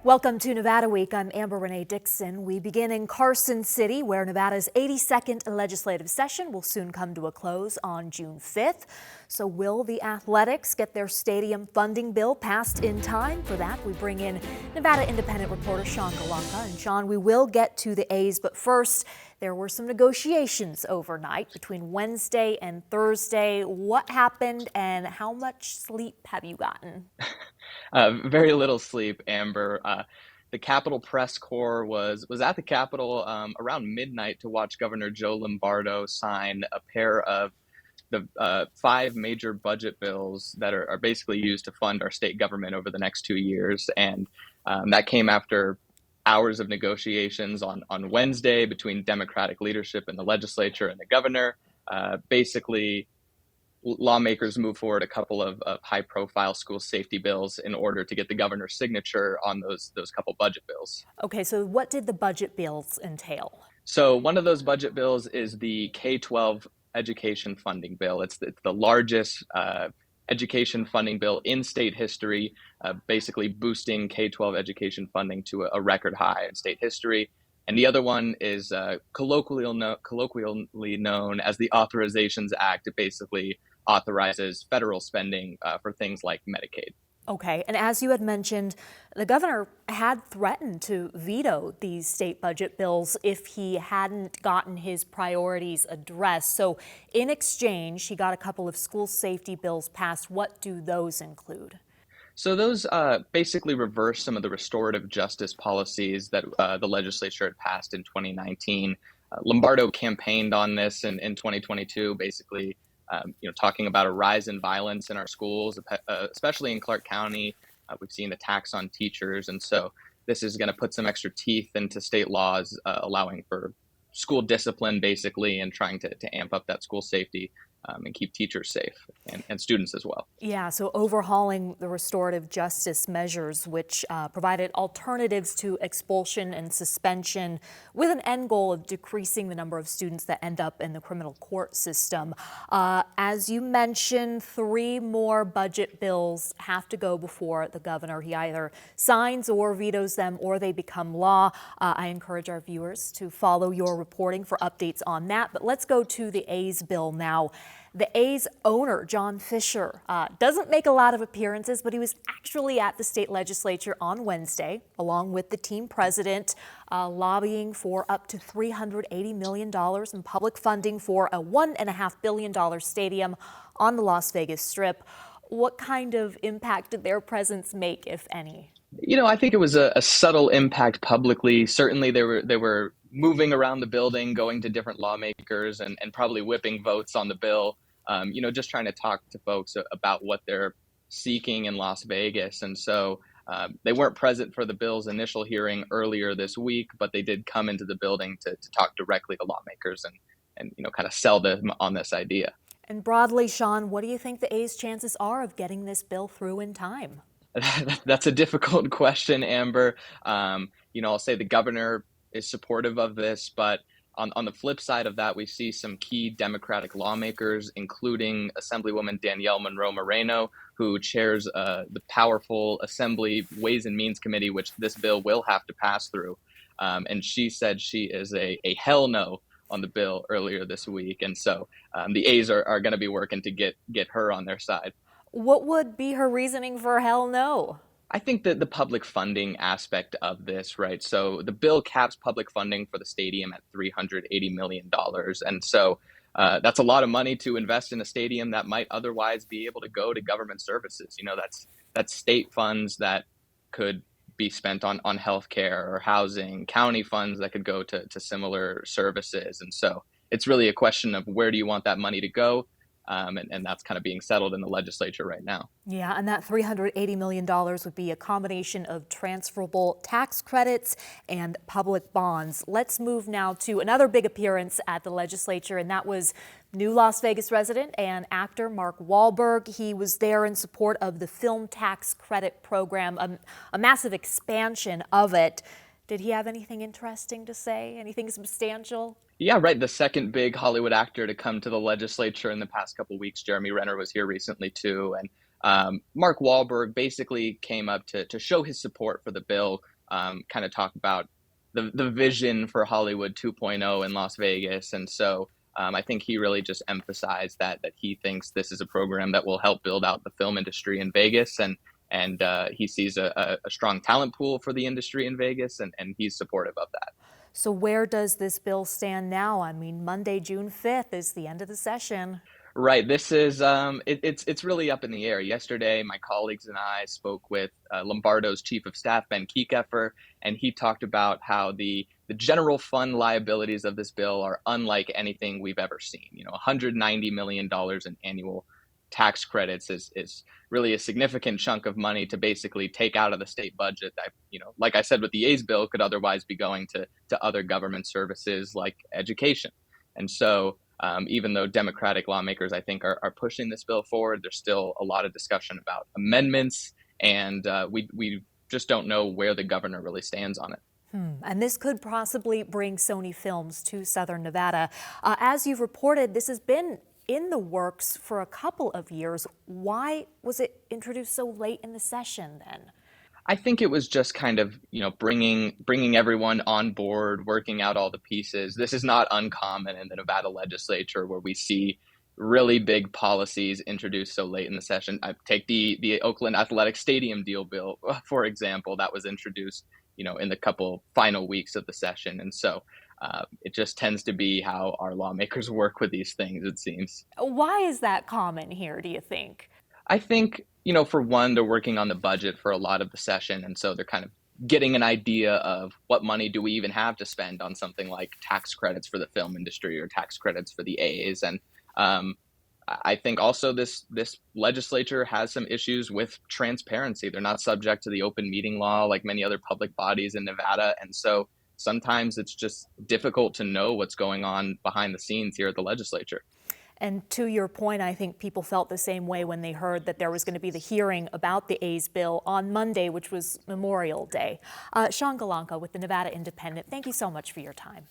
Welcome to Nevada Week. I'm Amber Renee Dixon. We begin in Carson City, where Nevada's 82nd legislative session will soon come to a close on June 5th. So will the Athletics get their stadium funding bill passed in time? For that, we bring in Nevada Independent reporter Sean Galanka. And Sean, we will get to the A's, but first, there were some negotiations overnight between Wednesday and Thursday. What happened and how much sleep have you gotten? Very little sleep, Amber. The Capitol Press Corps was at the Capitol around midnight to watch Governor Joe Lombardo sign a pair of the five major budget bills that are basically used to fund our state government over the next 2 years. And that came after hours of negotiations on Wednesday between Democratic leadership in the legislature and the governor. Basically, lawmakers move forward a couple of high-profile school safety bills in order to get the governor's signature on those couple budget bills. Okay, so what did the budget bills entail? So one of those budget bills is the K-12 education funding bill. It's the largest education funding bill in state history, basically boosting K-12 education funding to a record high in state history. And the other one is colloquially known as the Authorizations Act. It basically authorizes federal spending for things like Medicaid. Okay, and as you had mentioned, the governor had threatened to veto these state budget bills if he hadn't gotten his priorities addressed. So in exchange, he got a couple of school safety bills passed. What do those include? So those basically reverse some of the restorative justice policies that the legislature had passed in 2019. Lombardo campaigned on this in 2022, basically talking about a rise in violence in our schools, especially in Clark County. We've seen attacks on teachers. And so this is going to put some extra teeth into state laws, allowing for school discipline, basically, and trying to amp up that school safety and keep teachers safe and students as well. Yeah, so overhauling the restorative justice measures, which provided alternatives to expulsion and suspension with an end goal of decreasing the number of students that end up in the criminal court system. As you mentioned, 3 more budget bills have to go before the governor. He either signs or vetoes them or they become law. I encourage our viewers to follow your reporting for updates on that. But let's go to the A's bill now. The A's owner, John Fisher, doesn't make a lot of appearances, but he was actually at the state legislature on Wednesday, along with the team president, lobbying for up to $380 million in public funding for a $1.5 billion stadium on the Las Vegas Strip. What kind of impact did their presence make, if any? I think it was a subtle impact publicly. Certainly, they were moving around the building, going to different lawmakers and probably whipping votes on the bill, just trying to talk to folks about what they're seeking in Las Vegas. And so they weren't present for the bill's initial hearing earlier this week, but they did come into the building to talk directly to lawmakers and kind of sell them on this idea. And broadly, Sean, what do you think the A's chances are of getting this bill through in time? That's a difficult question, Amber. I'll say the governor is supportive of this, but on the flip side of that, we see some key Democratic lawmakers, including Assemblywoman Danielle Monroe Moreno, who chairs the powerful Assembly Ways and Means Committee, which this bill will have to pass through. And she said she is a hell no on the bill earlier this week. And so the A's are going to be working to get her on their side. What would be her reasoning for hell no? I think that the public funding aspect of this, right? So the bill caps public funding for the stadium at $380 million. And so that's a lot of money to invest in a stadium that might otherwise be able to go to government services. That's state funds that could be spent on healthcare or housing, county funds that could go to similar services. And so it's really a question of where do you want that money to go? And that's kind of being settled in the legislature right now. Yeah, and that $380 million would be a combination of transferable tax credits and public bonds. Let's move now to another big appearance at the legislature, and that was new Las Vegas resident and actor Mark Wahlberg. He was there in support of the film tax credit program, a massive expansion of it. Did he have anything interesting to say? Anything substantial? Yeah, right. The second big Hollywood actor to come to the legislature in the past couple of weeks, Jeremy Renner, was here recently too. And Mark Wahlberg basically came up to show his support for the bill, kind of talk about the vision for Hollywood 2.0 in Las Vegas. And so I think he really just emphasized that he thinks this is a program that will help build out the film industry in Vegas. And he sees a strong talent pool for the industry in Vegas, and he's supportive of that. So where does this bill stand now? I mean, Monday, June 5th is the end of the session. Right. This is it's really up in the air. Yesterday, my colleagues and I spoke with Lombardo's chief of staff, Ben Kiekeffer, and he talked about how the general fund liabilities of this bill are unlike anything we've ever seen. $190 million in annual tax credits is really a significant chunk of money to basically take out of the state budget that, like I said with the A's bill, could otherwise be going to other government services like education. And so even though Democratic lawmakers, I think, are pushing this bill forward, there's still a lot of discussion about amendments, and we just don't know where the governor really stands on it. And this could possibly bring Sony films to Southern Nevada. As you've reported, this has been in the works for a couple of years. Why was it introduced so late in the session then? I think it was just kind of, bringing everyone on board, working out all the pieces. This is not uncommon in the Nevada legislature where we see really big policies introduced so late in the session. I take the Oakland Athletic Stadium deal bill, for example, that was introduced, in the couple final weeks of the session. And so it just tends to be how our lawmakers work with these things, it seems. Why is that common here, do you think? I think, for one, they're working on the budget for a lot of the session. And so they're kind of getting an idea of what money do we even have to spend on something like tax credits for the film industry or tax credits for the A's. And I think also this legislature has some issues with transparency. They're not subject to the open meeting law like many other public bodies in Nevada. And so sometimes it's just difficult to know what's going on behind the scenes here at the legislature. And to your point, I think people felt the same way when they heard that there was going to be the hearing about the A's bill on Monday, which was Memorial Day. Sean Galanka with the Nevada Independent, thank you so much for your time.